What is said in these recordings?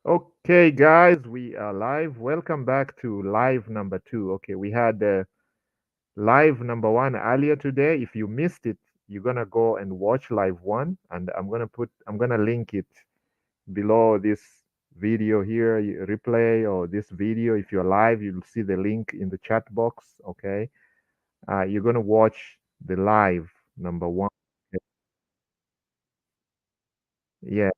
Okay, guys, we are live. Welcome back to live number two. Okay, we had live number one earlier today. If you missed it, you're gonna go and watch live one, and I'm gonna link it below this video here, replay or this video. If you're live, you'll see the link in the chat box. Okay, you're gonna watch the live number one. Yeah,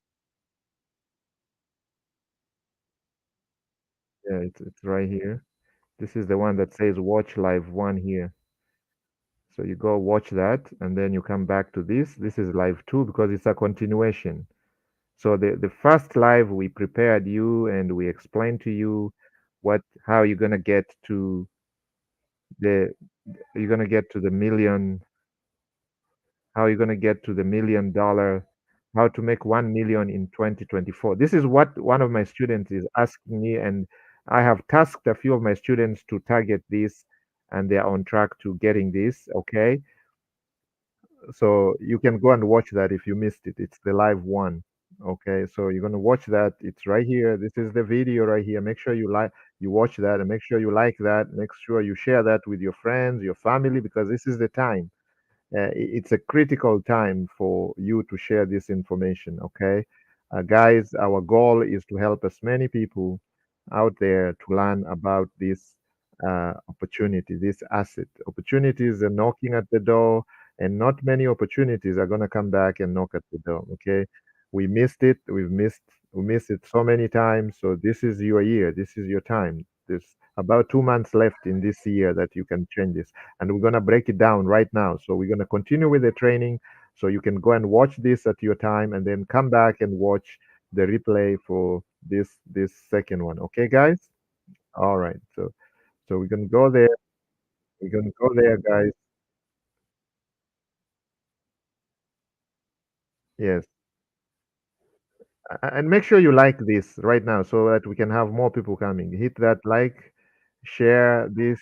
yeah, it's right here. This is the one that says watch live one here. So you go watch that, and then you come back to this. This is live two because it's a continuation. So the first live we prepared you and we explained to you how you're gonna get to the you're gonna get to the million, how you're gonna get to the $1 million, how to make 1 million in 2024. This is what one of my students is asking me, and I have tasked a few of my students to target this, and they are on track to getting this. Okay, so you can go and watch that if you missed it. It's the live one. Okay, so you're gonna watch that. It's right here. This is the video right here. Make sure you watch that, and make sure you like that. Make sure you share that with your friends, your family, because this is the time. It's a critical time for you to share this information. Okay, guys, our goal is to help as many people out there to learn about this opportunity, this asset. Opportunities are knocking at the door, and not many opportunities are going to come back and knock at the door. Okay, we missed it. We missed it so many times. So this is your year. This is your time. There's about 2 months left in this year that you can change this, and we're going to break it down right now. So we're going to continue with the training. So you can go and watch this at your time, and then come back and watch the replay for this second one. Okay, guys? All right. So we're gonna go there. We're gonna go there, guys. Yes. And make sure you like this right now so that we can have more people coming. Hit that like, share this,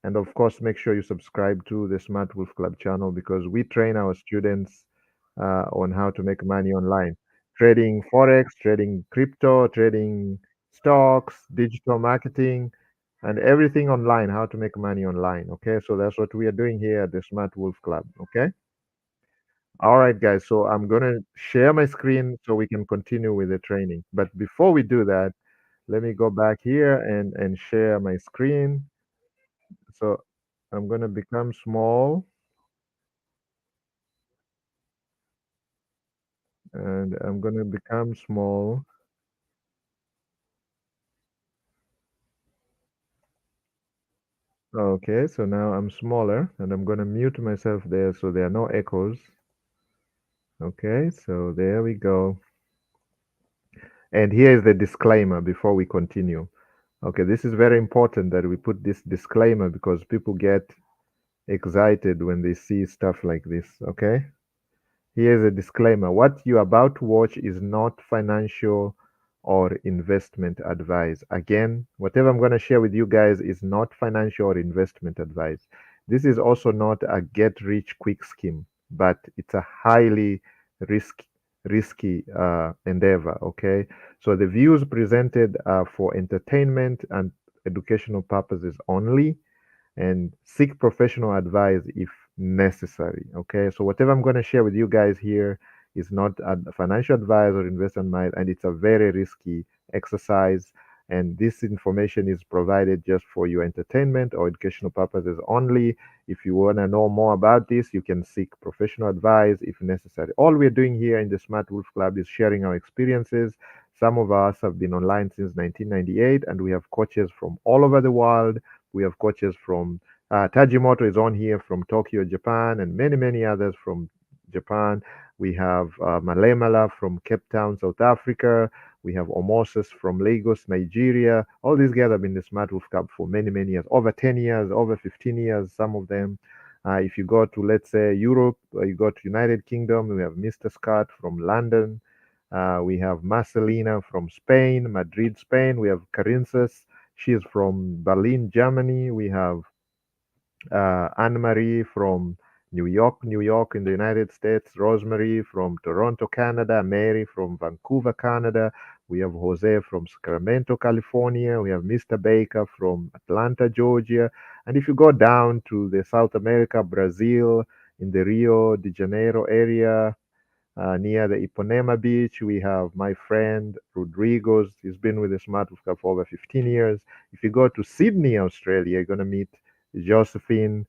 and of course, make sure you subscribe to the Smart Wolf Club channel because we train our students on how to make money online. Trading Forex, trading crypto, trading stocks, digital marketing, and everything online, how to make money online. Okay, so that's what we are doing here at the Smart Wolf Club. Okay. All right, guys. So I'm gonna share my screen so we can continue with the training. But before we do that, let me go back here and share my screen. So I'm gonna become small, and I'm gonna become small. Okay, so now I'm smaller, and I'm gonna mute myself there so there are no echoes. Okay, so there we go. And here is the disclaimer before we continue. Okay, this is very important that we put this disclaimer because people get excited when they see stuff like this. Okay, here's a disclaimer. What you're about to watch is not financial or investment advice. Again, whatever I'm going to share with you guys is not financial or investment advice. This is also not a get rich quick scheme, but it's a highly risk, risky endeavor. Okay, so the views presented are for entertainment and educational purposes only, and seek professional advice if necessary. Okay, so whatever I'm going to share with you guys here is not a financial advice or investment advice, and it's a very risky exercise. And this information is provided just for your entertainment or educational purposes only. If you want to know more about this, you can seek professional advice if necessary. All we're doing here in the Smart Wolf Club is sharing our experiences. Some of us have been online since 1998, and we have coaches from all over the world. We have coaches from Tajimoto is on here from Tokyo, Japan, and many, many others from Japan. We have Malemala from Cape Town, South Africa. We have Omoses from Lagos, Nigeria. All these guys have been in the Smart Wolf Cup for many, many years, over 10 years, over 15 years, some of them. If you go to, let's say, Europe, you go to United Kingdom, we have Mr. Scott from London. We have Marcelina from Spain, Madrid, Spain. We have Carinces. She's from Berlin, Germany. We have Anne Marie from New York in the United States, Rosemary from Toronto, Canada, Mary from Vancouver, Canada. We have Jose from Sacramento, California. We have Mr. Baker from Atlanta, Georgia. And if you go down to the South America, Brazil, in the Rio de Janeiro area, near the Ipanema beach, we have my friend Rodrigo's. He's been with the Smart Wolf Club for over 15 years. If you go to Sydney, Australia, you're going to meet Josephine.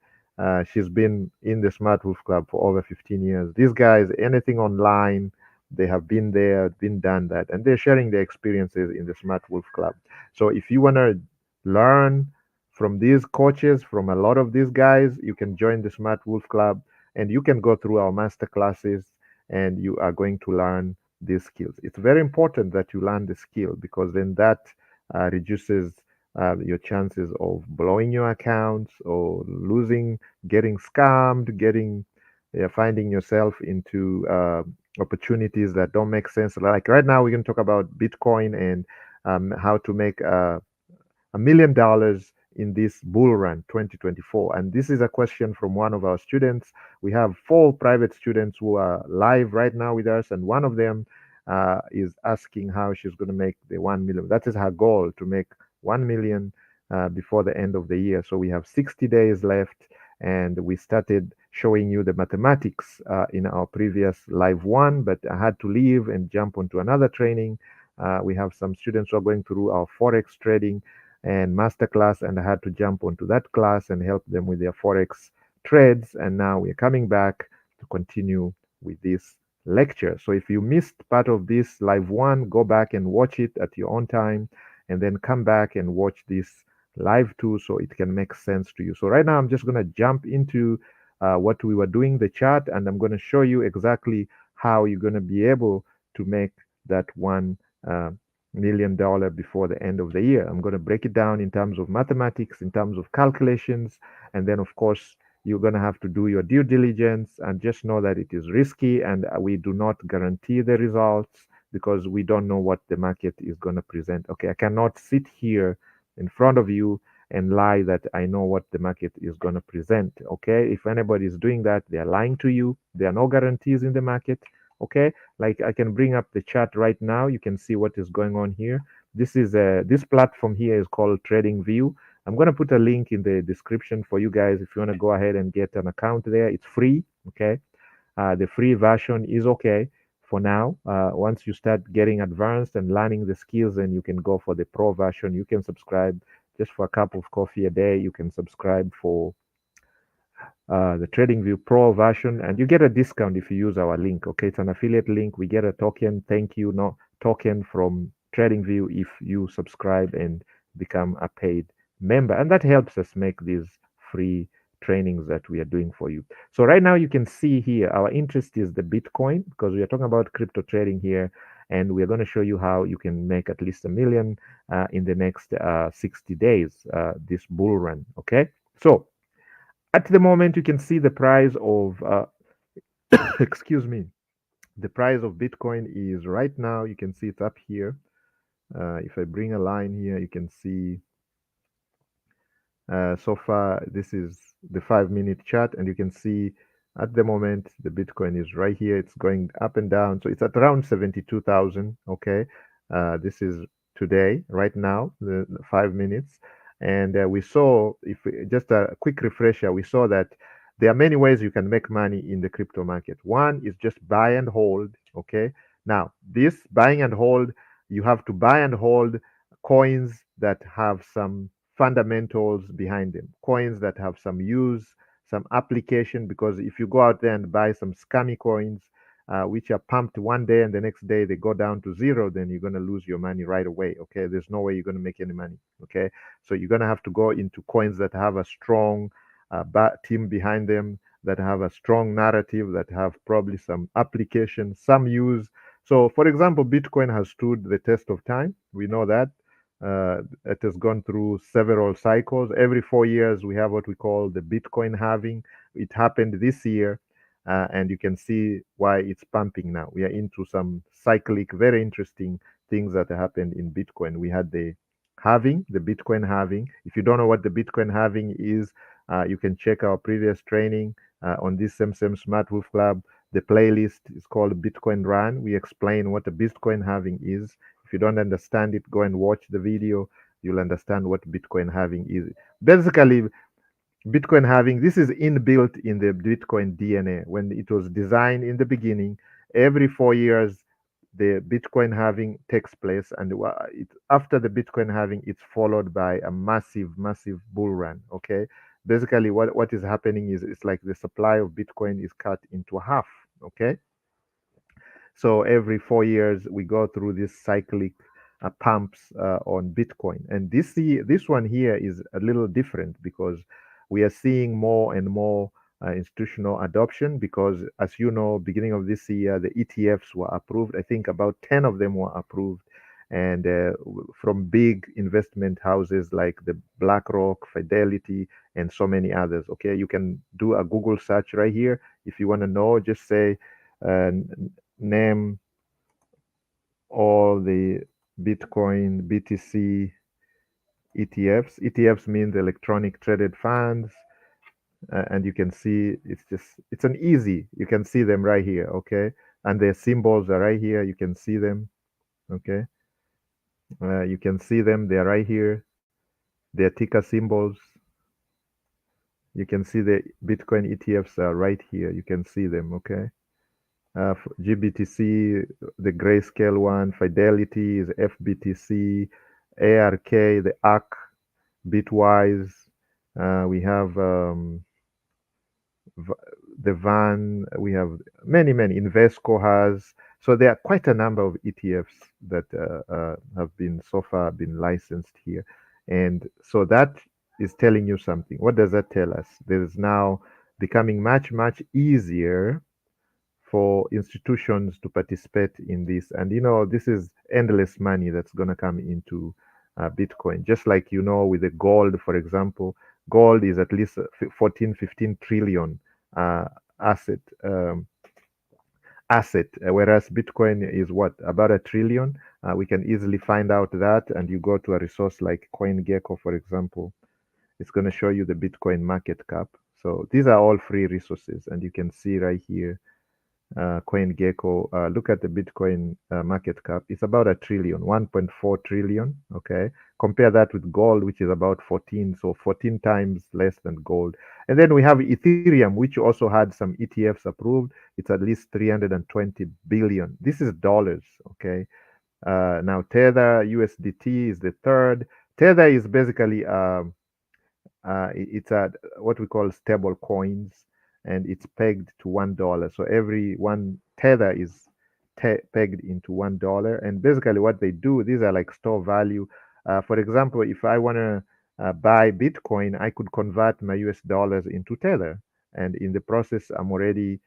She's been in the Smart Wolf Club for over 15 years. These guys, anything online, they have been there, been done that, and they're sharing their experiences in the Smart Wolf Club. So if you want to learn from these coaches, from a lot of these guys, you can join the Smart Wolf Club and you can go through our master classes and you are going to learn these skills. It's very important that you learn the skill because then that reduces your chances of blowing your accounts or losing, getting scammed, getting finding yourself into opportunities that don't make sense. Like right now, we're going to talk about Bitcoin and how to make $1 million in this bull run 2024. And this is a question from one of our students. We have 4 private students who are live right now with us, and one of them is asking how she's going to make the 1 million. That is her goal, to make 1 million before the end of the year. So we have 60 days left, and we started showing you the mathematics in our previous live one, but I had to leave and jump onto another training. We have some students who are going through our Forex trading and masterclass, and I had to jump onto that class and help them with their Forex trades. And now we're coming back to continue with this lecture. So if you missed part of this live one, go back and watch it at your own time, and then come back and watch this live two so it can make sense to you. So right now I'm just going to jump into what we were doing, the chart, and I'm going to show you exactly how you're going to be able to make that $1 million before the end of the year. I'm going to break it down in terms of mathematics, in terms of calculations, and then of course you're going to have to do your due diligence and just know that it is risky and we do not guarantee the results because we don't know what the market is going to present. Okay, I cannot sit here in front of you and lie that I know what the market is going to present. Okay, if anybody is doing that, they are lying to you. There are no guarantees in the market. Okay, like I can bring up the chart right now. You can see what is going on here. This platform here is called TradingView. I'm going to put a link in the description for you guys if you want to go ahead and get an account there. It's free. Okay, the free version is okay for now. Once you start getting advanced and learning the skills, then you can go for the pro version. You can subscribe just for a cup of coffee a day. You can subscribe for the TradingView Pro version, and you get a discount if you use our link. Okay, it's an affiliate link. We get a token, thank you, no token from TradingView if you subscribe and become a paid member, and that helps us make these free trainings that we are doing for you. So right now you can see here our interest is the Bitcoin because we are talking about crypto trading here, and we are going to show you how you can make at least $1 million in the next 60 days, this bull run. Okay, so at the moment, you can see the price of, excuse me, the price of Bitcoin is right now, you can see it's up here. If I bring a line here, you can see so far, this is the 5-minute chart, and you can see at the moment the Bitcoin is right here. It's going up and down, so it's at around 72,000. Okay, this is today, right now, the 5 minutes, and we saw, if we, just a quick refresher, we saw that there are many ways you can make money in the crypto market. One is just buy and hold. Okay, now this buying and hold, you have to buy and hold coins that have some fundamentals behind them, coins that have some use, some application. Because if you go out there and buy some scammy coins, which are pumped one day and the next day they go down to zero, then you're going to lose your money right away. Okay, there's no way you're going to make any money. Okay, so you're going to have to go into coins that have a strong team behind them, that have a strong narrative, that have probably some application, some use. So, for example, Bitcoin has stood the test of time. We know that. It has gone through several cycles. Every 4 years, we have what we call the Bitcoin halving. It happened this year, and you can see why it's pumping now. We are into some cyclic, very interesting things that happened in Bitcoin. We had the halving, the Bitcoin halving. If you don't know what the Bitcoin halving is, you can check our previous training on this same Smart Wolf Club. The playlist is called Bitcoin Run. We explain what a Bitcoin halving is. If you don't understand it, go and watch the video. You'll understand what Bitcoin halving is. Basically, Bitcoin halving, this is inbuilt in the Bitcoin DNA. When it was designed in the beginning, every 4 years, the Bitcoin halving takes place, and after the Bitcoin halving, it's followed by a massive, massive bull run. Okay, basically, what is happening is it's like the supply of Bitcoin is cut into half. Okay, so every 4 years, we go through this cyclic pumps on Bitcoin, and this one here is a little different because we are seeing more and more institutional adoption. Because, as you know, beginning of this year, the ETFs were approved. I think about 10 of them were approved, and from big investment houses like the BlackRock, Fidelity, and so many others. Okay, you can do a Google search right here if you want to know. Just say. Name all the Bitcoin BTC ETFs. ETFs means electronic traded funds, and you can see it's an easy. You can see them right here, okay? And their symbols are right here. You can see them, okay? You can see them. They're right here. Their ticker symbols. You can see the Bitcoin ETFs are right here. You can see them, okay? GBTC, the grayscale one, Fidelity is FBTC, ARK, the ARC, Bitwise. We have the Van. We have many. Invesco has. So there are quite a number of ETFs that have been so far been licensed here, and so that is telling you something. What does that tell us? There is now becoming much easier for institutions to participate in this. And this is endless money that's going to come into Bitcoin. Just like, with the gold, for example, gold is at least 14, 15 trillion uh, asset. Whereas Bitcoin is what, about a trillion. We can easily find out that, and you go to a resource like CoinGecko, for example. It's going to show you the Bitcoin market cap. So these are all free resources, and you can see right here CoinGecko. Look at the Bitcoin market cap. It's about a trillion, 1.4 trillion. Okay. Compare that with gold, which is about 14. So 14 times less than gold. And then we have Ethereum, which also had some ETFs approved. It's at least 320 billion. This is dollars. Okay. Now Tether, USDT is the third. Tether is basically it's a what we call stable coins, and it's pegged to $1. So every one tether is pegged into $1. And basically, what they do, these are like store value. For example, if I want to buy Bitcoin, I could convert my US dollars into tether, and in the process, I'm already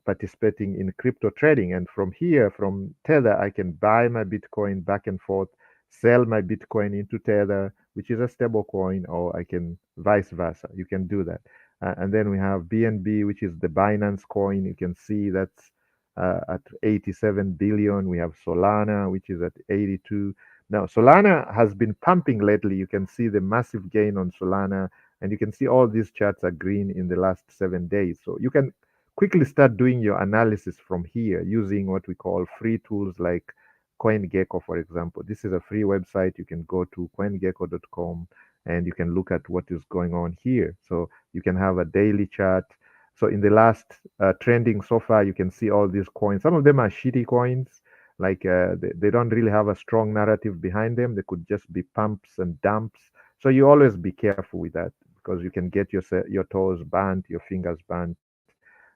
participating in crypto trading. And from here, from tether, I can buy my Bitcoin back and forth, sell my Bitcoin into tether, which is a stable coin, or I can vice versa. You can do that. And then we have BNB, which is the Binance coin. You can see that's at 87 billion. We have Solana, which is at 82. Now, Solana has been pumping lately. You can see the massive gain on Solana, and you can see all these charts are green in the last 7 days. So you can quickly start doing your analysis from here using what we call free tools like CoinGecko, for example. This is a free website. You can go to coingecko.com and you can look at what is going on here. So you can have a daily chart. So in the last trending so far, you can see all these coins. Some of them are shitty coins, like they don't really have a strong narrative behind them. They could just be pumps and dumps. So you always be careful with that, because you can get your toes burnt, your fingers burnt.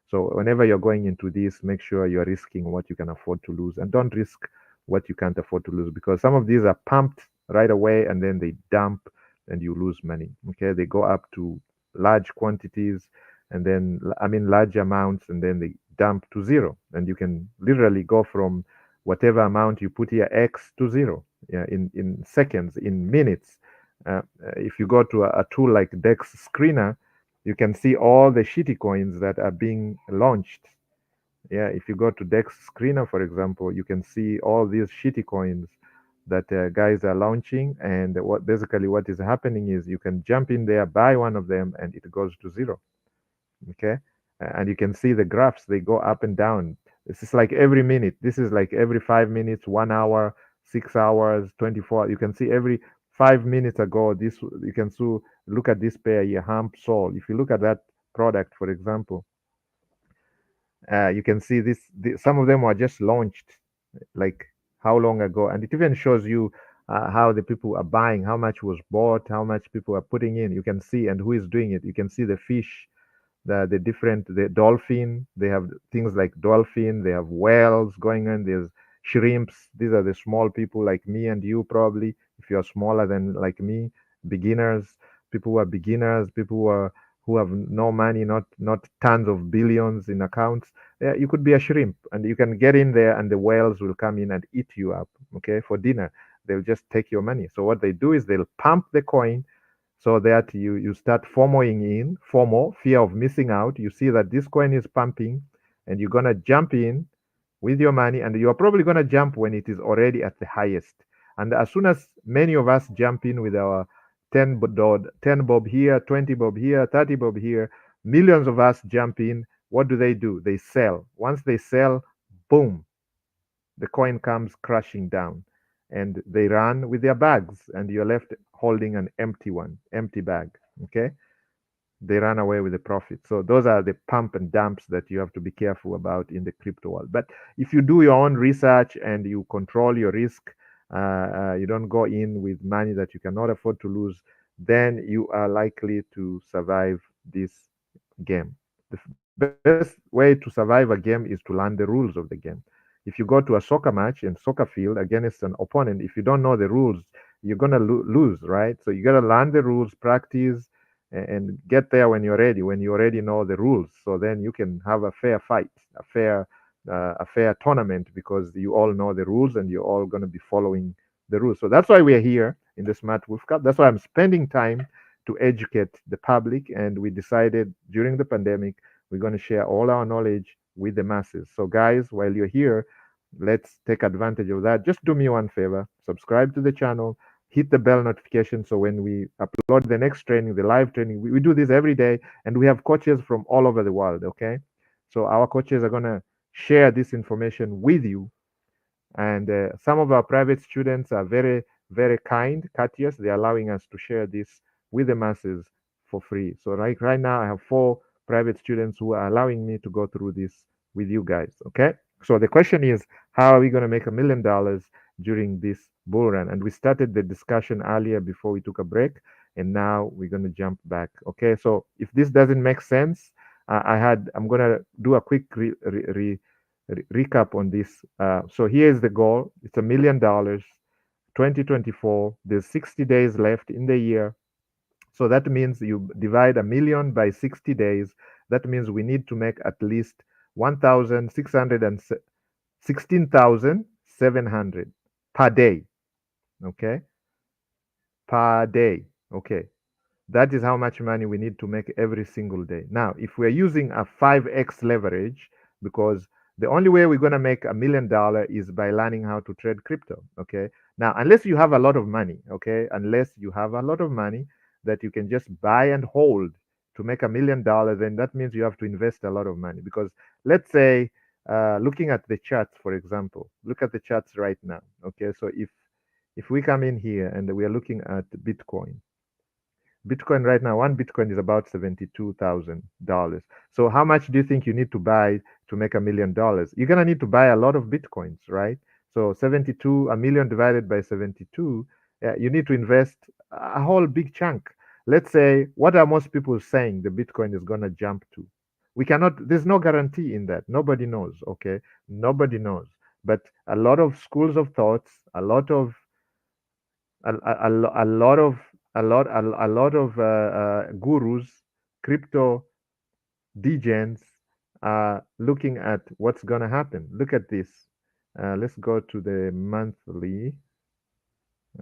So whenever you're going into this, make sure you're risking what you can afford to lose, and don't risk what you can't afford to lose, because some of these are pumped right away and then they dump and you lose money. Okay, they go up to large quantities, and then I mean large amounts, and then they dump to zero, and you can literally go from whatever amount you put here X to zero, yeah, in seconds, in minutes. If you go to a tool like Dex Screener, you can see all the shitty coins that are being launched. Yeah, if you go to Dex Screener, for example, you can see all these shitty coins that guys are launching. And what is happening is you can jump in there, buy one of them, and it goes to zero. Okay, and you can see the graphs; they go up and down. This is like every minute. This is like every 5 minutes, 1 hour. 6 hours, 24. You can see every 5 minutes ago, this you can look at this pair here, Hamp Sol. If you look at that product, for example, you can see some of them were just launched like how long ago, and it even shows you how the people are buying, how much was bought, how much people are putting in. You can see, and who is doing it. You can see the fish, the dolphin. They have things like dolphin. They have whales going on. There's shrimps. These are the small people like me and you probably. If you're smaller than like me, beginners, people who are beginners, people who have no money, not tons of billions in accounts. Yeah, you could be a shrimp, and you can get in there, and the whales will come in and eat you up. Okay, for dinner, they'll just take your money. So what they do is they'll pump the coin so that you start FOMOing in, FOMO, fear of missing out. You see that this coin is pumping, and you're gonna jump in with your money, and you're probably gonna jump when it is already at the highest. And as soon as many of us jump in with our 10 bob here, 20 bob here, 30 bob here, millions of us jump in. What do? They sell. Once they sell, boom, the coin comes crashing down, and they run with their bags, and you're left holding an empty bag. Okay, they run away with the profit. So those are the pump and dumps that you have to be careful about in the crypto world. But if you do your own research and you control your risk, you don't go in with money that you cannot afford to lose, then you are likely to survive this game. The best way to survive a game is to learn the rules of the game. If you go to a soccer match and soccer field against an opponent, if you don't know the rules, you're gonna lose, right? So you gotta learn the rules, practice, and get there when you're ready. When you already know the rules, so then you can have a fair fight, a fair tournament, because you all know the rules and you're all gonna be following the rules. So that's why we're here in the Smart Wolf Cup. That's why I'm spending time to educate the public. And we decided during the pandemic, we're going to share all our knowledge with the masses. So, guys, while you're here, let's take advantage of that. Just do me one favor, subscribe to the channel, hit the bell notification. So, when we upload the next training, the live training, we do this every day, and we have coaches from all over the world. Okay. So, our coaches are going to share this information with you, and some of our private students are very, very kind, courteous. They're allowing us to share this with the masses for free. So right now, I have 4 private students who are allowing me to go through this with you guys. Okay. So the question is, how are we going to make $1 million during this bull run? And we started the discussion earlier before we took a break, and now we're going to jump back. Okay. So if this doesn't make sense, I'm going to do a quick recap on this. So here's the goal. It's $1 million, 2024. There's 60 days left in the year. So that means you divide a million by 60 days. That means we need to make at least 16,700 per day. Okay. Per day. Okay. That is how much money we need to make every single day. Now, if we're using a 5x leverage, because the only way we're going to make $1 million is by learning how to trade crypto. Okay. Now, unless you have a lot of money, okay, unless you have a lot of money that you can just buy and hold to make $1 million, then that means you have to invest a lot of money. Because let's say, looking at the charts, for example, look at the charts right now. Okay. So if we come in here and we are looking at Bitcoin, Bitcoin right now, one Bitcoin is about $72,000. So how much do you think you need to buy to make $1 million? You're gonna need to buy a lot of Bitcoins, right? So 72, a million divided by 72, you need to invest a whole big chunk. Let's say, what are most people saying the Bitcoin is gonna jump to? We cannot, there's no guarantee in that. Nobody knows, okay? Nobody knows. But a lot of schools of thoughts, a lot of a lot of gurus, crypto degens are looking at what's going to happen. Look at this. Let's go to the monthly.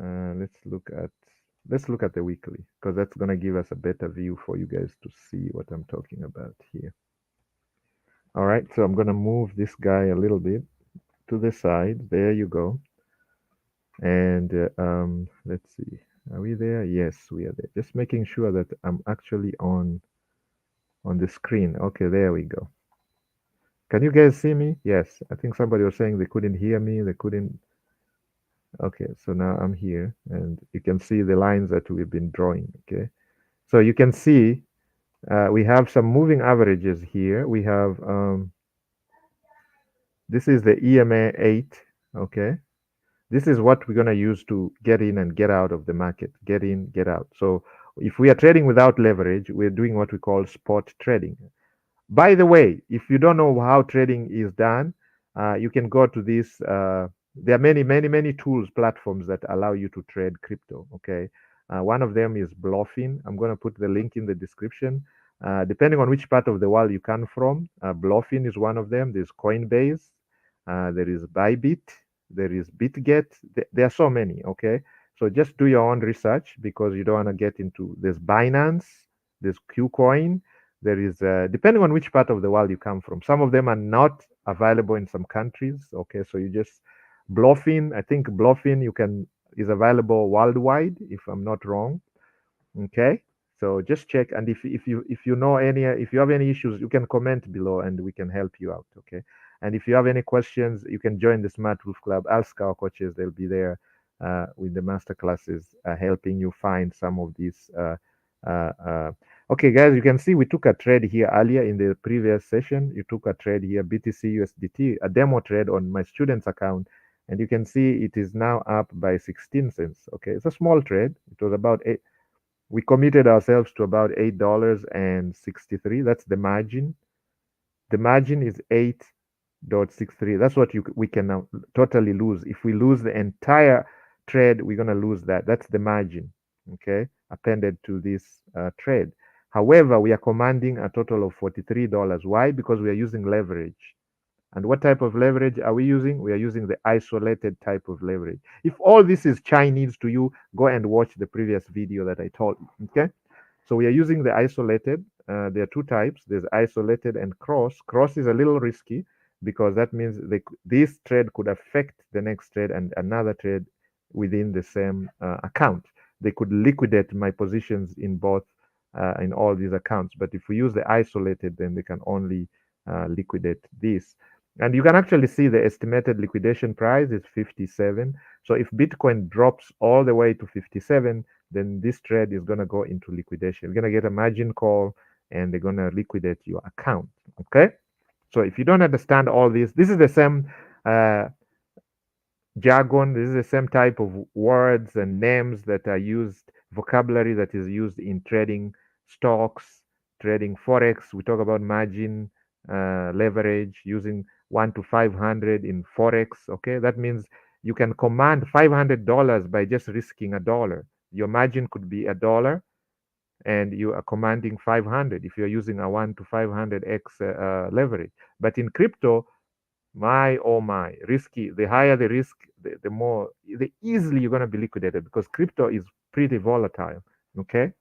Uh, let's look at let's look at the weekly, because that's going to give us a better view for you guys to see what I'm talking about here. All right, so I'm going to move this guy a little bit to the side. There you go. And let's see. Are we there? Yes, we are there. Just making sure that I'm actually on the screen. Okay, there we go. Can you guys see me? Yes. I think somebody was saying they couldn't hear me. They couldn't. Okay, so now I'm here, and you can see the lines that we've been drawing. Okay, so you can see we have some moving averages here. We have this is the EMA 8. Okay, this is what we're going to use to get in and get out of the market. Get in, get out. So if we are trading without leverage, we're doing what we call spot trading. By the way, if you don't know how trading is done, you can go to this. There are many tools, platforms that allow you to trade crypto. Okay, one of them is Bluffin. I'm going to put the link in the description. Depending on which part of the world you come from, Bluffin is one of them. There's Coinbase, there is Bybit, there is BitGet. There are so many. Okay, so just do your own research because you don't want to get into. There's Binance, there's KuCoin. There is, depending on which part of the world you come from, some of them are not available in some countries. Okay, so you just Bluffin. I think Bluffin you can is available worldwide, if I'm not wrong. Okay, so just check, and if you know any if you have any issues, you can comment below, and we can help you out. Okay, and if you have any questions, you can join the Smart Wolf Club. Ask our coaches; they'll be there with the master classes, helping you find some of these. Uh, uh, okay, guys, you can see we took a trade here earlier in the previous session. You took a trade here, BTC USDT, a demo trade on my student's account. And you can see it is now up by 16 cents. Okay, it's a small trade. It was about we committed ourselves to about $8.63. That's the margin. The margin is 8.63. That's what we can now totally lose. If we lose the entire trade, we're gonna lose that. That's the margin, okay, appended to this trade. However, we are commanding a total of $43. Why? Because we are using leverage. And what type of leverage are we using? We are using the isolated type of leverage. If all this is Chinese to you, go and watch the previous video that I told you. Okay. So we are using the isolated. There are two types. There's isolated and cross. Cross is a little risky because that means this trade could affect the next trade and another trade within the same account. They could liquidate my positions in both, in all these accounts. But if we use the isolated, then they can only liquidate this. And you can actually see the estimated liquidation price is 57. So if Bitcoin drops all the way to 57, then this trade is going to go into liquidation. You're going to get a margin call and they're going to liquidate your account. Okay. So if you don't understand all this is the same jargon. This is the same type of words and names that are used, vocabulary that is used in trading stocks, trading forex. We talk about margin, leverage, using 1 to 500 in forex. Okay, that means you can command $500 by just risking $1. Your margin could be $1, and you are commanding 500 if you're using a 1 to 500x leverage. But in crypto, my oh my, risky. The higher the risk, the more, the easily you're going to be liquidated because crypto is pretty volatile. Okay.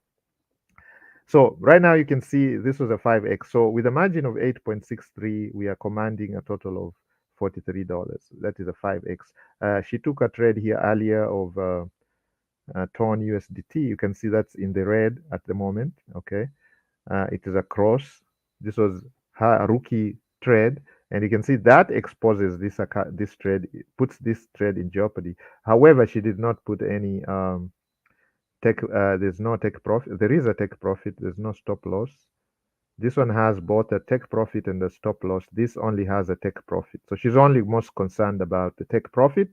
So right now you can see this was a 5x. So with a margin of 8.63, we are commanding a total of $43. That is a 5x. She took a trade here earlier of TON USDT. You can see that's in the red at the moment. Okay. It is a cross. This was her rookie trade, and you can see that exposes this trade, puts this trade in jeopardy. However, she did not put any take. There's no take profit. There is a take profit. There's no stop loss. This one has both a take profit and a stop loss. This only has a take profit. So she's only most concerned about the take profit.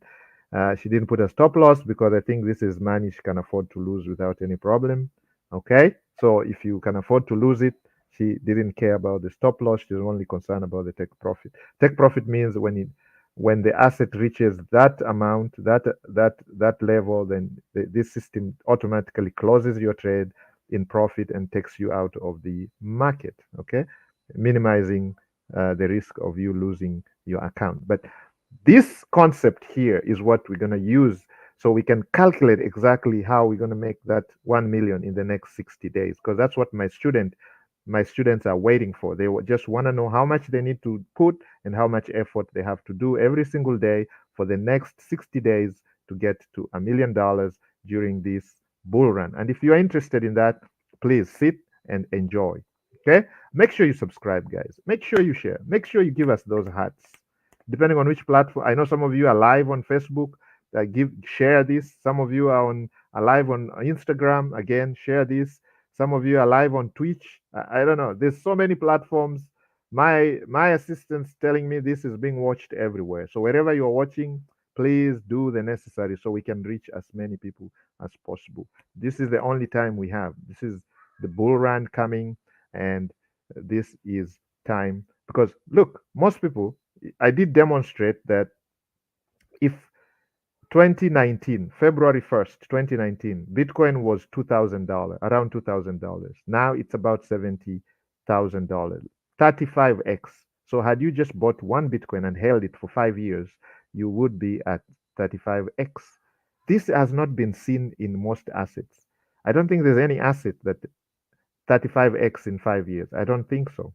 She didn't put a stop loss because I think this is money she can afford to lose without any problem. Okay. So if you can afford to lose it, she didn't care about the stop loss. She's only concerned about the take profit. Take profit means when the asset reaches that amount, that level, then this system automatically closes your trade in profit and takes you out of the market. Okay, minimizing the risk of you losing your account. But this concept here is what we're going to use so we can calculate exactly how we're going to make that 1 million in the next 60 days, because that's what my students are waiting for. They just want to know how much they need to put and how much effort they have to do every single day for the next 60 days to get to $1 million during this bull run. And if you're interested in that, please sit and enjoy. Okay, make sure you subscribe, guys. Make sure you share. Make sure you give us those hearts depending on which platform. I know some of you are live on Facebook. share this. Some of you are live on Instagram. Again, share this. Some of you are live on Twitch. I don't know. There's so many platforms. My assistant's telling me this is being watched everywhere. So wherever you're watching, please do the necessary so we can reach as many people as possible. This is the only time we have. This is the bull run coming, and this is time because look, most people. I did demonstrate that if 2019, February 1st, 2019, Bitcoin was $2,000, around $2,000. Now it's about $70,000, 35x. So had you just bought one Bitcoin and held it for 5 years, you would be at 35x. This has not been seen in most assets. I don't think there's any asset that 35x in 5 years. I don't think so.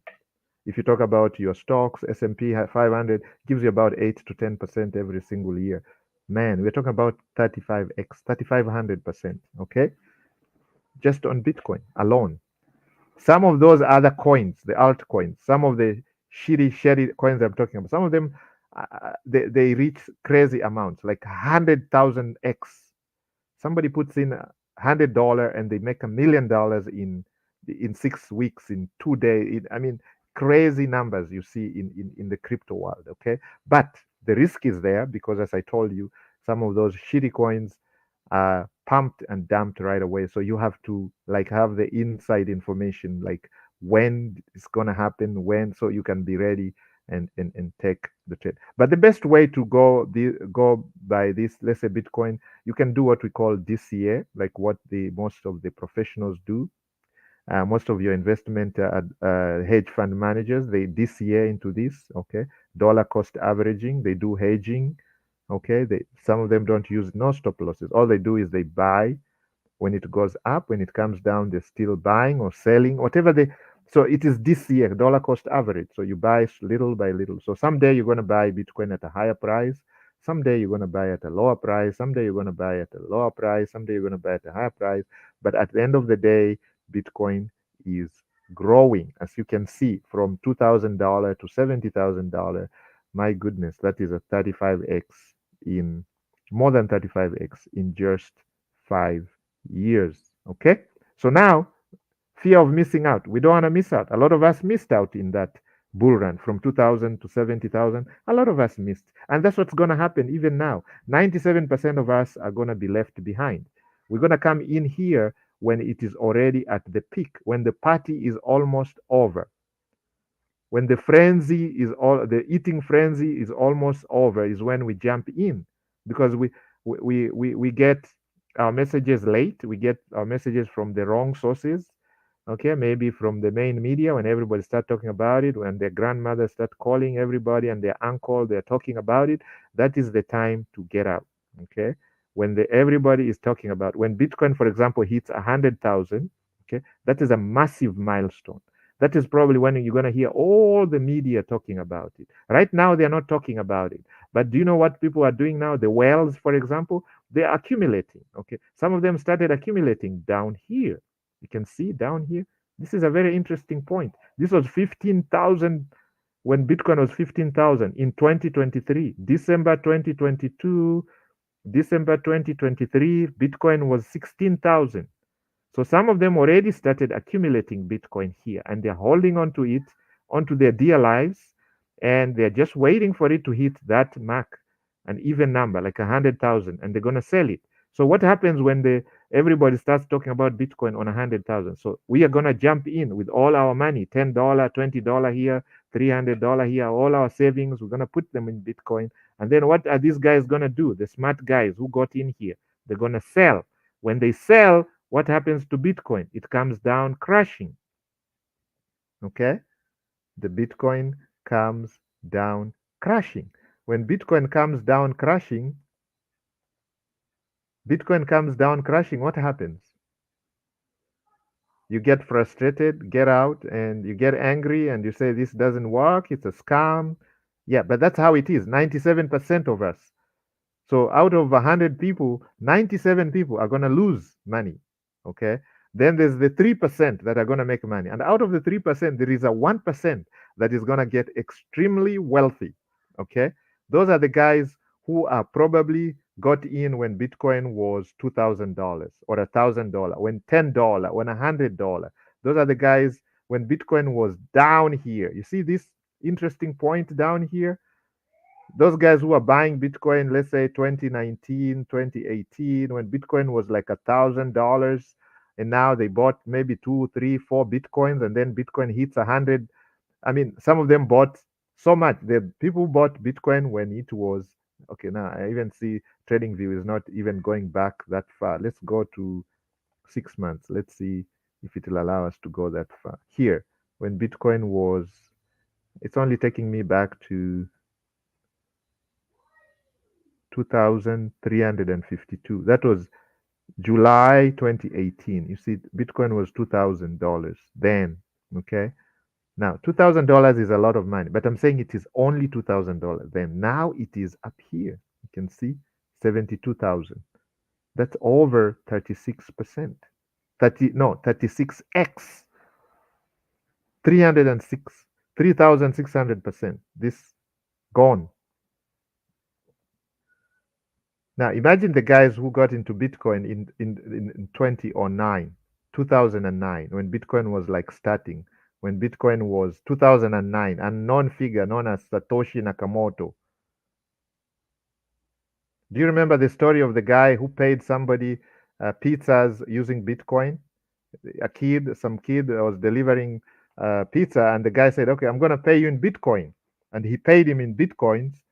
If you talk about your stocks, S&P 500 gives you about 8 to 10% every single year. Man, we're talking about 35x, 3,500%, okay? Just on Bitcoin alone. Some of those other coins, the altcoins, some of the shitty coins I'm talking about, some of them, they reach crazy amounts, like 100,000x. Somebody puts in $100 and they make $1 million in 6 weeks, in 2 days. I mean, crazy numbers you see in the crypto world. Okay, but the risk is there because, as I told you, some of those shitty coins are pumped and dumped right away. So you have to like have the inside information, like when it's gonna happen, when, so you can be ready and take the trade. But the best way to go by this, let's say Bitcoin, you can do what we call DCA, like what the most of the professionals do. Most of your investment hedge fund managers, they DCA into this. Okay, dollar cost averaging. They do hedging. Okay, some of them don't use no stop losses. All they do is they buy when it goes up. When it comes down, they're still buying or selling, whatever they. So it is DCA, dollar cost average. So you buy little by little. So someday you're going to buy Bitcoin at a higher price. Someday you're going to buy at a lower price. Someday you're going to buy at a lower price. Someday you're going to buy at a higher price. But at the end of the day, Bitcoin is growing, as you can see, from $2,000 to $70,000. My goodness, that is a 35x in more than 35x in just 5 years. Okay, so now fear of missing out. We don't want to miss out. A lot of us missed out in that bull run from 2000 to 70,000. A lot of us missed. And that's what's going to happen even now. 97% of us are going to be left behind. We're going to come in here when it is already at the peak, when the party is almost over. When the eating frenzy is almost over, is when we jump in, because we get our messages late. We get our messages from the wrong sources. Okay, maybe from the main media, when everybody start talking about it, when their grandmother start calling everybody and their uncle, they're talking about it. That is the time to get out. Okay, when everybody is talking about, when Bitcoin, for example, hits 100,000, okay, that is a massive milestone. That is probably when you're going to hear all the media talking about it. Right now, they're not talking about it. But do you know what people are doing now? The whales, for example, they're accumulating. Okay, some of them started accumulating down here. You can see down here. This is a very interesting point. This was 15,000 when Bitcoin was 15,000 in 2023. December 2022, December 2023, Bitcoin was 16,000. So some of them already started accumulating Bitcoin here, and they're holding on to it, onto their dear lives, and they're just waiting for it to hit that mark, an even number, like 100,000, and they're going to sell it. So what happens when everybody starts talking about Bitcoin on 100,000? So we are going to jump in with all our money, $10, $20 here, $300 here, all our savings. We're going to put them in Bitcoin. And then what are these guys going to do? The smart guys who got in here, they're going to sell. When they sell, what happens to Bitcoin? It comes down crashing. Okay? The Bitcoin comes down crashing. When Bitcoin comes down crashing, what happens? You get frustrated, get out, and you get angry, and you say, this doesn't work, it's a scam. Yeah, but that's how it is. 97% of us. So out of 100 people, 97 people are going to lose money. Okay? Then there's the 3% that are going to make money. And out of the 3%, there is a 1% that is going to get extremely wealthy. Okay? Those are the guys who are probably got in when Bitcoin was $2,000 or $1,000, when $10, when $100. Those are the guys when Bitcoin was down here. You see this interesting point down here? Those guys who are buying Bitcoin, let's say 2019, 2018, when Bitcoin was like $1,000, and now they bought maybe two, three, four Bitcoins, and then Bitcoin hits 100. I mean, some of them bought so much. The people bought Bitcoin when it was okay. Now I even see TradingView is not even going back that far. Let's go to 6 months. Let's see if it will allow us to go that far. Here, when Bitcoin was, it's only taking me back to 2,352. That was July 2018. You see, Bitcoin was $2,000 then. Okay. Now, $2,000 is a lot of money, but I'm saying it is only $2,000 then. Now it is up here. You can see 72,000. That's over 36%. 36x. 306, 3,600%. This gone. Now imagine the guys who got into Bitcoin in 2009, 2009, when Bitcoin was like starting, when Bitcoin was 2009, a known figure known as Satoshi Nakamoto. Do you remember the story of the guy who paid somebody pizzas using Bitcoin? Some kid was delivering pizza, and the guy said, "Okay, I'm going to pay you in Bitcoin," and he paid him in Bitcoins,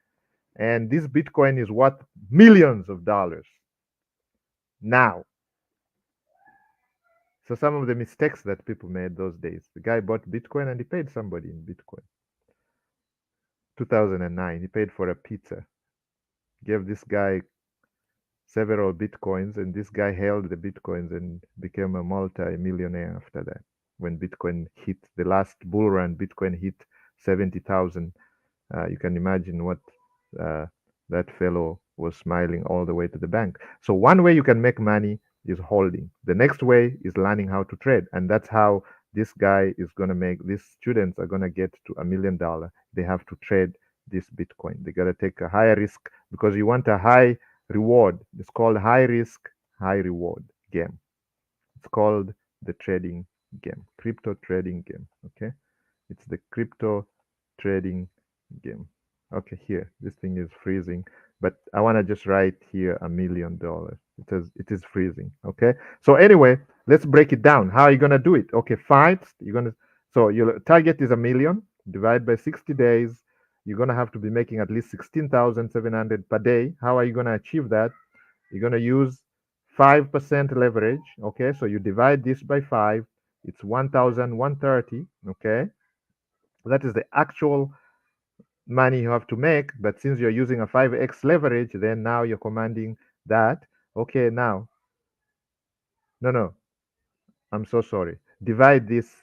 and this Bitcoin is worth millions of dollars now. So some of the mistakes that people made those days. The guy bought Bitcoin and he paid somebody in Bitcoin. 2009, he paid for a pizza. Gave this guy several Bitcoins, and this guy held the Bitcoins and became a multi-millionaire after that. When Bitcoin hit the last bull run, Bitcoin hit 70,000. You can imagine what uh, that fellow was smiling all the way to the bank. So one way you can make money is holding. The next way is learning how to trade, and that's how this guy is going to make. These students are going to get to $1 million. They have to trade this Bitcoin. They got to take a higher risk because you want a high reward. It's called high risk, high reward game. It's called the trading game, crypto trading game. Okay, it's the crypto trading game. Okay, here this thing is freezing, but I want to just write here $1 million. It is freezing. Okay, so anyway, let's break it down. How are you gonna do it? Okay, fine. So your target is 1 million. Divide by 60 days. You're gonna have to be making at least 16,700 per day. How are you gonna achieve that? You're gonna use 5% leverage. Okay, so you divide this by 5. It's 1,130. Okay, that is the actual money you have to make. But since you're using a 5x leverage, then now you're commanding that. Okay, now, no, I'm so sorry. Divide this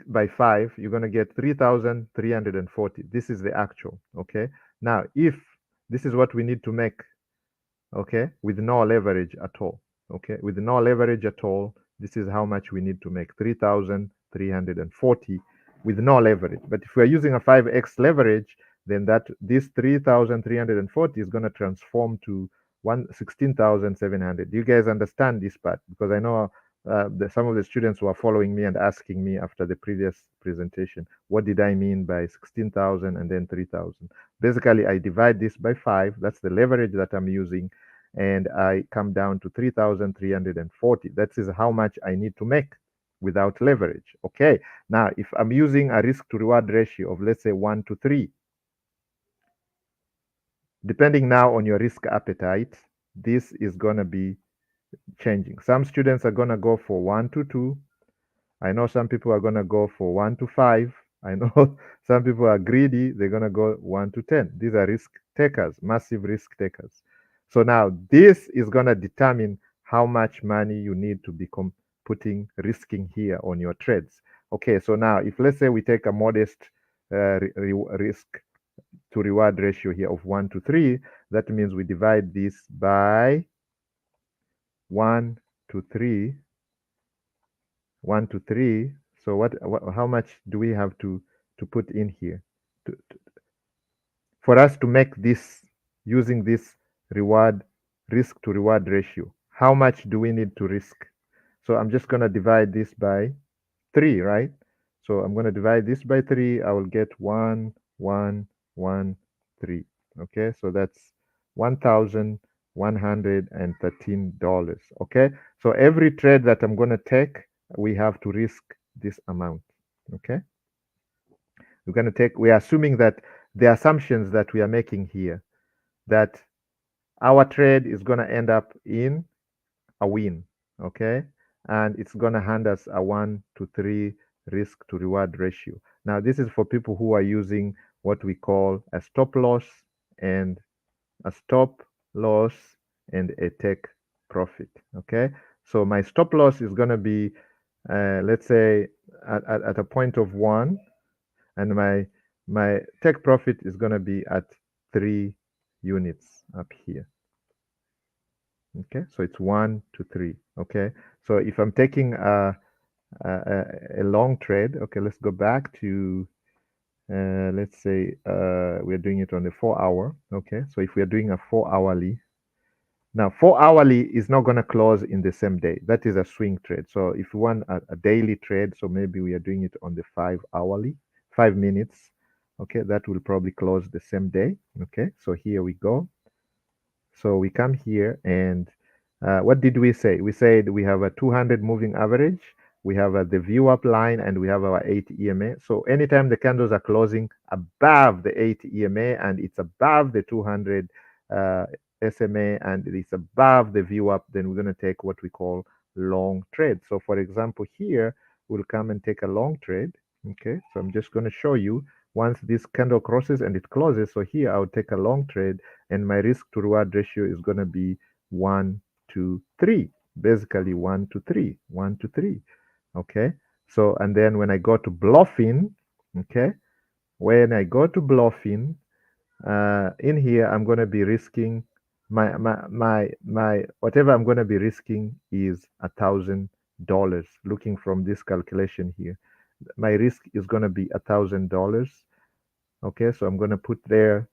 by 5, you're going to get 3,340. This is the actual. Okay, now if this is what we need to make, okay, with no leverage at all. Okay, with no leverage at all, this is how much we need to make 3,340 with no leverage. But if we're using a 5x leverage, then that this 3,340 is going to transform to 16,700. Do you guys understand this part? Because I know some of the students were following me and asking me after the previous presentation, what did I mean by 16,000 and then 3,000? Basically, I divide this by 5. That's the leverage that I'm using, and I come down to 3,340. That is how much I need to make without leverage. Okay, now if I'm using a risk to reward ratio of, let's say, 1 to 3, depending now on your risk appetite, this is going to be changing. Some students are going to go for 1 to 2. I know some people are going to go for 1 to 5. I know some people are greedy. They're going to go 1 to 10. These are risk takers, massive risk takers. So now this is going to determine how much money you need to be risking here on your trades. Okay, so now if let's say we take a modest risk to reward ratio here of 1 to 3, that means we divide this by 1 to 3. 1 to 3. So how much do we have to put in here for us to make this using this reward risk to reward ratio. How much do we need to risk? So I'm just going to divide this by 3, right? So I'm going to divide this by 3. I will get 1, 1, 1, 3. Okay, so that's $1,113. Okay, so every trade that I'm going to take, we have to risk this amount. Okay, we are assuming that the assumptions that we are making here, that our trade is going to end up in a win, okay? And it's going to hand us a 1 to 3 risk to reward ratio. Now, this is for people who are using what we call a stop loss and a stop loss and a take profit, okay? So my stop loss is going to be, let's say, at a point of 1, and my take profit is going to be at 3 units up here. Okay, so it's 1 to 3. Okay, so if I'm taking a long trade, okay, let's go back to let's say we're doing it on the 4 hour. Okay, so if we're doing a 4 hourly, now 4 hourly is not going to close in the same day. That is a swing trade. So if you want a daily trade, so maybe we are doing it on the 5 hourly, 5 minutes. Okay, that will probably close the same day. Okay, so here we go. So we come here and what did we say? We said we have a 200 moving average, we have the view up line, and we have our 8 EMA. So anytime the candles are closing above the 8 EMA and it's above the 200 SMA and it's above the view up, then we're going to take what we call long trade. So for example, here we'll come and take a long trade. Okay, so I'm just going to show you once this candle crosses and it closes. So here I'll take a long trade and my risk to reward ratio is going to be 1 to 3, basically 1 to 3, 1 to 3. Okay, so and then when I go to bluffing, okay, when I go to bluffing, in here I'm going to be risking my whatever I'm going to be risking is $1,000. Looking from this calculation here, my risk is going to be $1,000. Okay, so I'm going to put there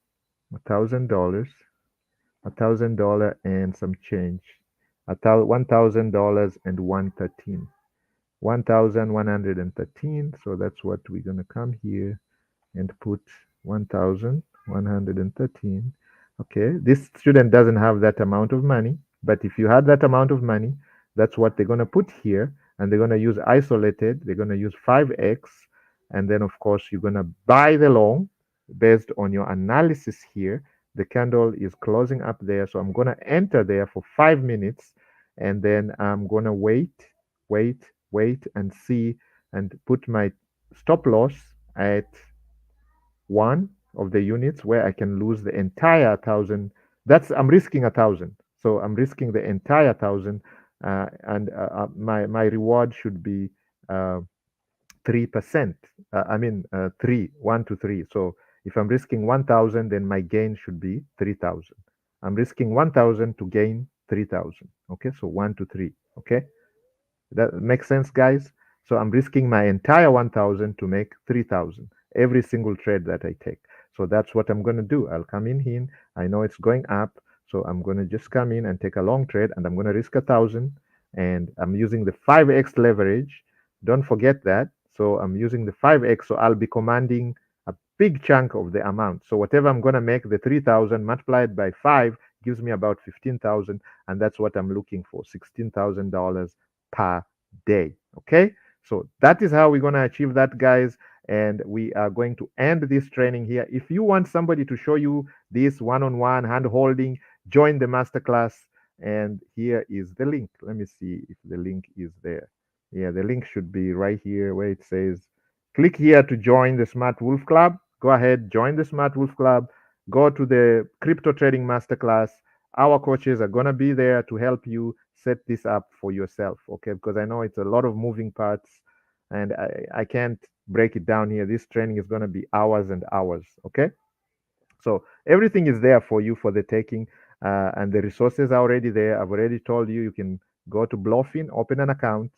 $1,000, $1,000 and some change, $1,000 and 113, 1,113. So that's what we're gonna come here and put 1,113. Okay, this student doesn't have that amount of money, but if you had that amount of money, that's what they're gonna put here, and they're gonna use isolated. They're gonna use 5x, and then of course you're gonna buy the long based on your analysis here. The candle is closing up there, so I'm gonna enter there for 5 minutes, and then I'm gonna wait and see, and put my stop loss at 1 of the units where I can lose the entire 1,000. That's I'm risking 1,000, so I'm risking the entire 1,000, and my reward should be 3%. I mean 3, 1 to 3. So if I'm risking 1,000, then my gain should be 3,000. I'm risking 1,000 to gain 3,000. Okay, so 1 to 3. Okay, that makes sense, guys. So I'm risking my entire 1,000 to make 3,000 every single trade that I take. So that's what I'm going to do. I'll come in here. I know it's going up, so I'm going to just come in and take a long trade, and I'm going to risk 1,000, and I'm using the 5x leverage. Don't forget that. So I'm using the 5x, so I'll be commanding a big chunk of the amount. So whatever I'm going to make, the 3,000 multiplied by 5 gives me about 15,000, and that's what I'm looking for, $16,000 per day. Okay, so that is how we're going to achieve that, guys. And we are going to end this training here. If you want somebody to show you this one-on-one hand holding, join the masterclass. And here is the link. Let me see if the link is there. Yeah, the link should be right here where it says click here to join the Smart Wolf Club. Go ahead, join the Smart Wolf Club. Go to the crypto trading masterclass. Our coaches are going to be there to help you set this up for yourself. Okay, because I know it's a lot of moving parts, and I can't break it down here. This training is going to be hours and hours. Okay, so everything is there for you for the taking, and the resources are already there. I've already told you, you can go to Bluffin, open an account,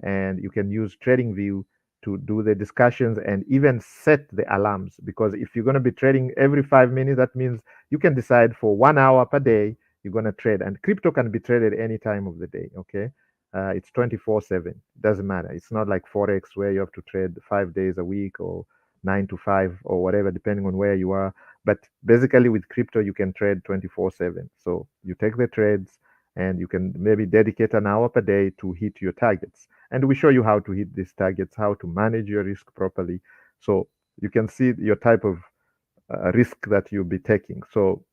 and you can use TradingView to do the discussions and even set the alarms. Because if you're going to be trading every 5 minutes, that means you can decide for 1 hour per day you're going to trade. And crypto can be traded any time of the day, okay? It's 24/7. Doesn't matter. It's not like Forex where you have to trade 5 days a week or 9 to 5 or whatever, depending on where you are. But basically, with crypto, you can trade 24/7. So you take the trades and you can maybe dedicate an hour per day to hit your targets. And we show you how to hit these targets, how to manage your risk properly. So you can see your type of risk that you'll be taking. So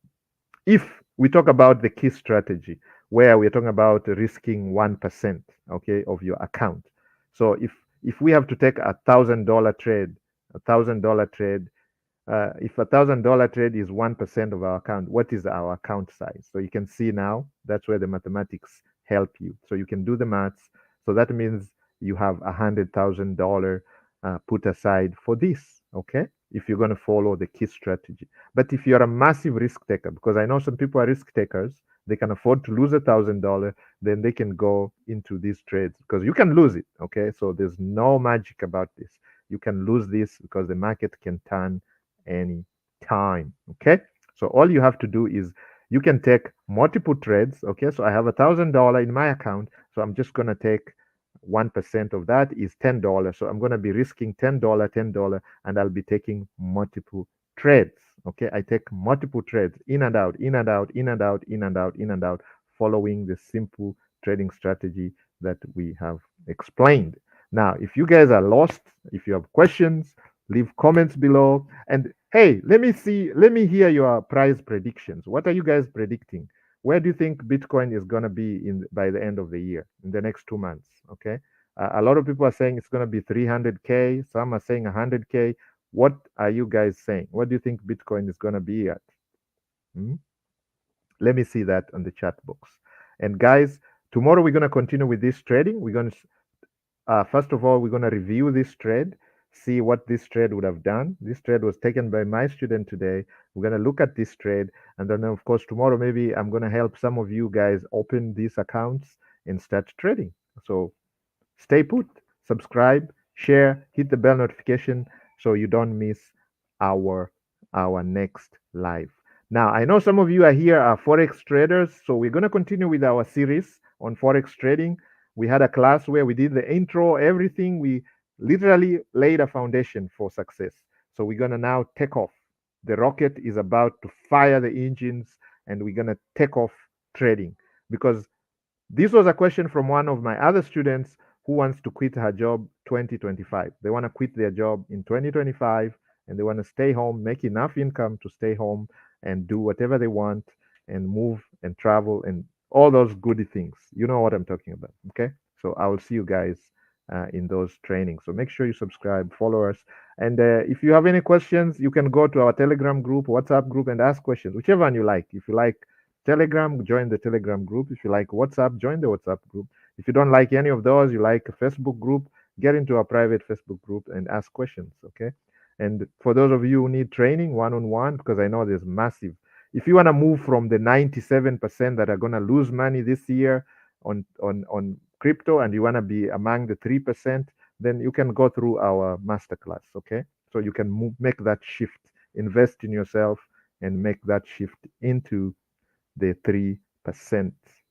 if we talk about the key strategy, where we're talking about risking 1%, okay, of your account. So if we have to take $1,000 trade, if $1,000 trade is 1% of our account, what is our account size? So you can see now that's where the mathematics help you. So you can do the maths. So that means you have $100,000 put aside for this, okay? If you're going to follow the key strategy. But if you're a massive risk taker, because I know some people are risk takers, they can afford to lose $1,000, then they can go into these trades because you can lose it, okay? So there's no magic about this. You can lose this because the market can turn any time, okay? So all you have to do is you can take multiple trades, okay? So I have $1,000 in my account, so I'm just going to take 1% of that is $10. So I'm going to be risking $10, and I'll be taking multiple trades. Okay, I take multiple trades in and out, in and out, in and out, in and out, in and out, following the simple trading strategy that we have explained. Now, if you guys are lost, if you have questions, leave comments below. And hey, let me hear your price predictions. What are you guys predicting? Where do you think Bitcoin is going to be in by the end of the year, in the next 2 months? Okay. A lot of people are saying it's going to be 300K. Some are saying 100K. What are you guys saying? What do you think Bitcoin is going to be at? Hmm? Let me see that on the chat box. And guys, tomorrow we're going to continue with this trading. We're going to first of all, we're going to review this trade, see what this trade would have done. This trade was taken by my student today. We're going to look at this trade. And then, of course, tomorrow, maybe I'm going to help some of you guys open these accounts and start trading. So stay put, subscribe, share, hit the bell notification so you don't miss our our next live. Now, I know some of you are here are forex traders, so we're going to continue with our series on forex trading. We had a class where we did the intro, everything. We literally laid a foundation for success. So we're going to now take off. The rocket is about to fire the engines, and we're going to take off trading because this was a question from one of my other students who wants to quit her job 2025. They want to quit their job in 2025 and they want to stay home, make enough income to stay home and do whatever they want and move and travel and all those goody things. You know what I'm talking about. Okay. So I will see you guys in those trainings. So make sure you subscribe, follow us. And if you have any questions, you can go to our Telegram group, WhatsApp group, and ask questions, whichever one you like. If you like Telegram, join the Telegram group. If you like WhatsApp, join the WhatsApp group. If you don't like any of those, you like a Facebook group, get into our private Facebook group and ask questions, okay? And for those of you who need training one-on-one, because I know there's massive. If you want to move from the 97% that are going to lose money this year on crypto and you want to be among the 3%, then you can go through our masterclass, okay? So you can make that shift, invest in yourself and make that shift into the 3%.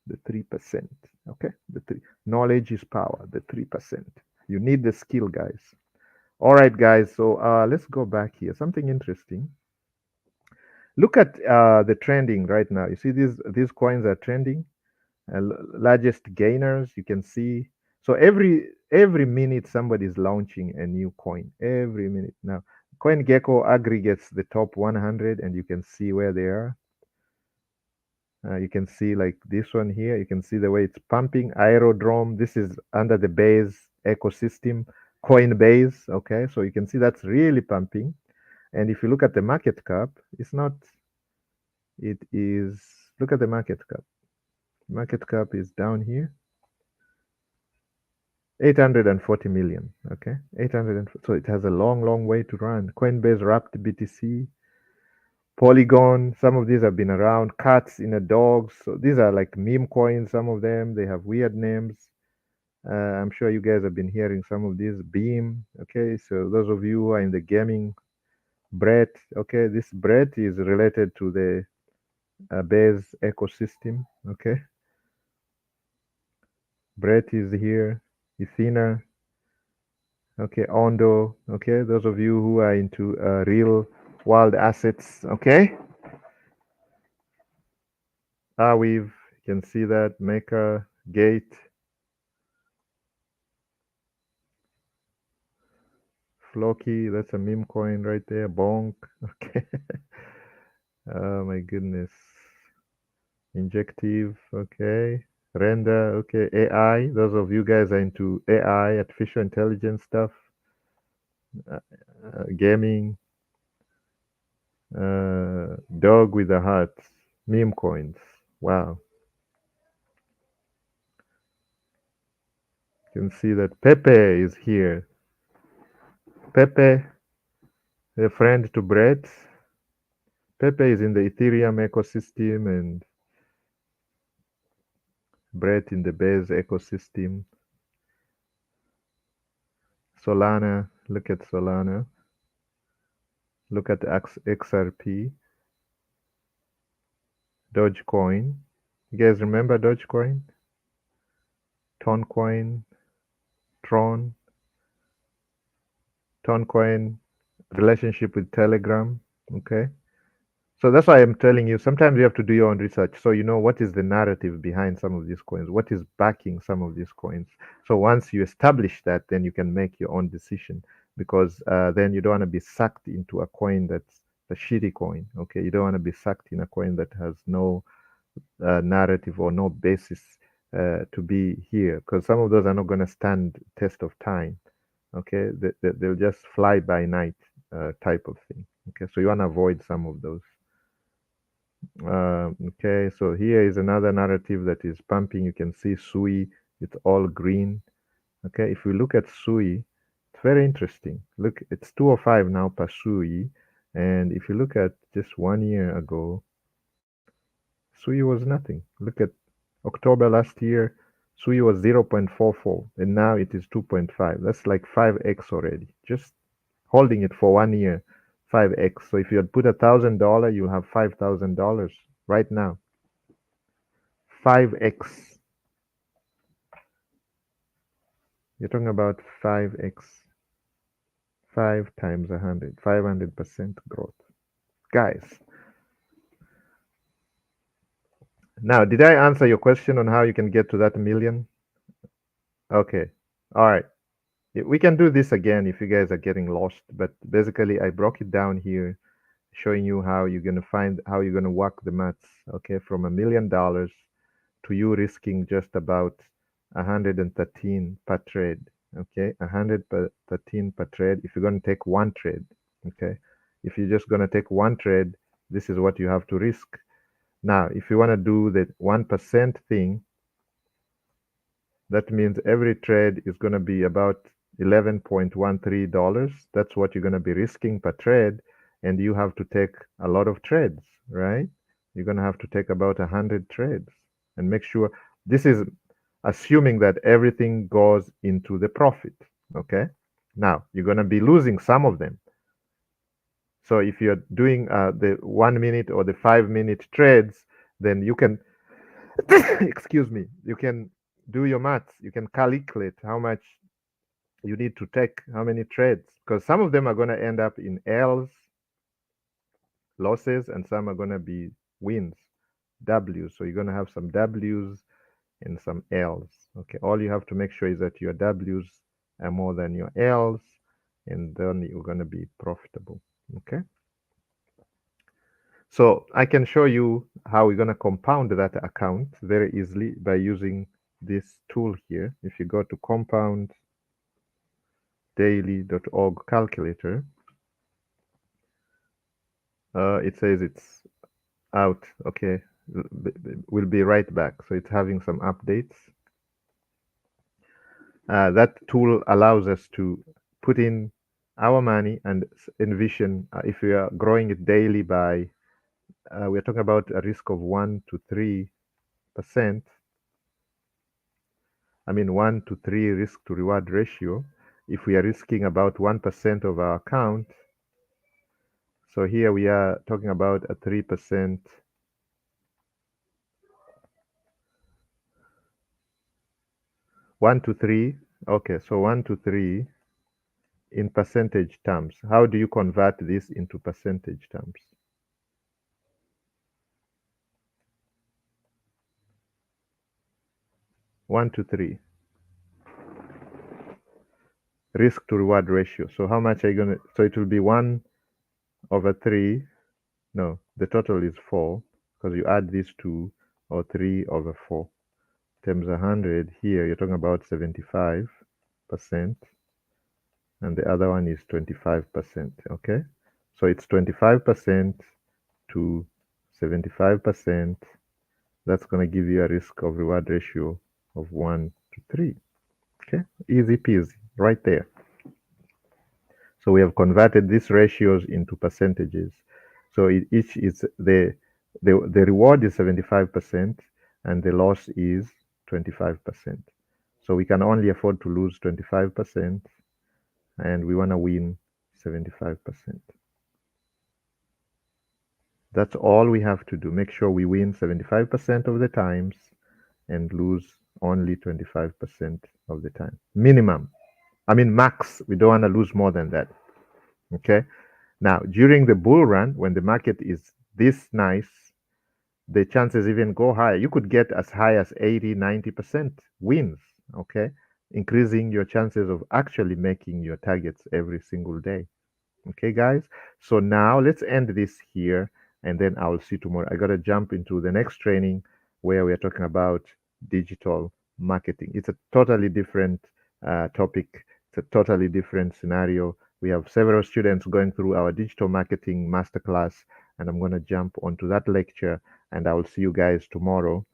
The 3%. Okay? The three. Knowledge is power. The 3%. You need the skill, guys. All right, guys. So let's go back here. Something interesting. Look at the trending right now. You see these coins are trending. Largest gainers. You can see. So every minute somebody is launching a new coin. Every minute now. CoinGecko aggregates the top 100, and you can see where they are. You can see like this one here. You can see the way it's pumping. Aerodrome. This is under the base ecosystem. Coinbase. Okay, so you can see that's really pumping. And if you look at the market cap, it's not. It is. Look at the market cap. Market cap is down here. 840 million. Okay, 800. So it has a long way to run. Coinbase wrapped BTC. Polygon, some of these have been around. Cats in a dog. So these are like meme coins. Some of them they have weird names. I'm sure you guys have been hearing some of these. Beam. Okay, so those of you who are in the gaming, Brett. Okay, this Brett is related to the base ecosystem. Okay, Brett is here, Ethina. Okay, Ondo. Okay, those of you who are into real world assets. Okay, Arweave, you can see that Maker, Gate, Floki. That's a meme coin right there. Bonk. Okay. Oh my goodness. Injective. Okay. Render. Okay. AI. Those of you guys are into AI, artificial intelligence stuff. Gaming. Dog with a heart. Meme coins. Wow. You can see that Pepe is here. Pepe, a friend to Brett. Pepe is in the Ethereum ecosystem and Brett in the Base ecosystem. Solana, look at Solana. Look at XRP. Dogecoin. You guys remember Dogecoin? Toncoin, Tron, Toncoin, relationship with Telegram. Okay. So that's why I'm telling you, sometimes you have to do your own research. So you know what is the narrative behind some of these coins, what is backing some of these coins. So once you establish that, then you can make your own decision because then you don't want to be sucked into a coin that's a shitty coin. Okay. You don't want to be sucked in a coin that has no narrative or no basis to be here because some of those are not going to stand test of time. Okay. They'll just fly by night type of thing. Okay. So you want to avoid some of those. Okay, so here is another narrative that is pumping. You can see Sui, it's all green. Okay, if we look at Sui, it's very interesting. Look, it's 205 now per Sui. And if you look at just 1 year ago, Sui was nothing. Look at October last year, Sui was 0.44, and now it is 2.5. That's like 5x already. Just holding it for 1 year, 5x. So if you had put $1,000, you have $5,000 right now. 5x. You're talking about 5x. 5 times 100. 500% growth. Guys. Now, did I answer your question on how you can get to that million? Okay. All right. We can do this again if you guys are getting lost. But basically, I broke it down here, showing you how you're going to find, how you're going to work the maths. Okay. From $1 million to you risking just about 113 per trade. Okay, 113 per trade. If you're going to take one trade, okay, if you're just going to take one trade, this is what you have to risk. Now, if you want to do the 1% thing, that means every trade is going to be about $11.13. That's what you're going to be risking per trade, and you have to take a lot of trades, right? You're going to have to take about 100 trades and make sure this is assuming that everything goes into the profit. Okay. Now you're going to be losing some of them. So if you're doing the 1 minute or the 5 minute trades, then you can, excuse me, you can do your maths. You can calculate how much you need to take, how many trades, because some of them are going to end up in L's, losses, and some are going to be wins, W's. So you're going to have some W's and some L's. Okay, all you have to make sure is that your W's are more than your L's, and then you're going to be profitable. Okay, so I can show you how we're going to compound that account very easily by using this tool here. If you go to compounddaily.org calculator, it says it's out. Okay, we'll be right back. So it's having some updates. That tool allows us to put in our money and envision if we are growing it daily by, we're talking about a risk of 1 to 3%. I mean, 1 to 3 risk to reward ratio. If we are risking about 1% of our account, so here we are talking about a 3% 1 to 3. Okay, so 1 to 3 in percentage terms. How do you convert this into percentage terms? 1 to 3. Risk to reward ratio. So how much are you going to, so it will be 1 over 3. No, the total is 4 because you add these two, or 3 over 4 times 100. Here you're talking about 75%, and the other one is 25%. Okay, so it's 25% to 75%. That's going to give you a risk of reward ratio of 1 to 3. Okay, easy peasy right there. So we have converted these ratios into percentages. So each is the reward is 75% and the loss is 25%. So we can only afford to lose 25% and we want to win 75%. That's all we have to do. Make sure we win 75% of the times and lose only 25% of the time. Minimum. I mean, max. We don't want to lose more than that. Okay. Now, during the bull run, when the market is this nice, the chances even go higher. You could get as high as 80, 90% wins. Okay. Increasing your chances of actually making your targets every single day. Okay, guys. So now let's end this here and then I'll see you tomorrow. I got to jump into the next training where we're talking about digital marketing. It's a totally different topic, it's a totally different scenario. We have several students going through our digital marketing masterclass, and I'm going to jump onto that lecture, and I will see you guys tomorrow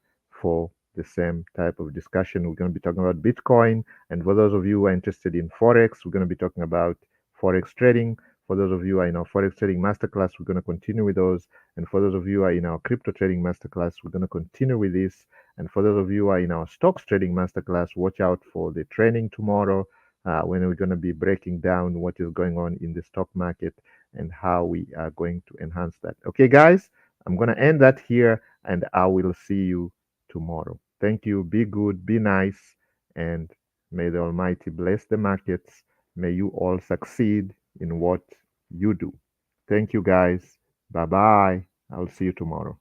for the same type of discussion. We're going to be talking about Bitcoin, and for those of you who are interested in Forex, we're going to be talking about Forex trading. For those of you who are in our Forex trading masterclass, we're going to continue with those. And for those of you who are in our crypto trading masterclass, we're going to continue with this. And for those of you who are in our stocks trading masterclass, watch out for the training tomorrow when we're going to be breaking down what is going on in the stock market and how we are going to enhance that. Okay, guys, I'm going to end that here and I will see you tomorrow. Thank you. Be good, be nice, and may the Almighty bless the markets. May you all succeed in what you do. Thank you, guys. Bye bye. I'll see you tomorrow.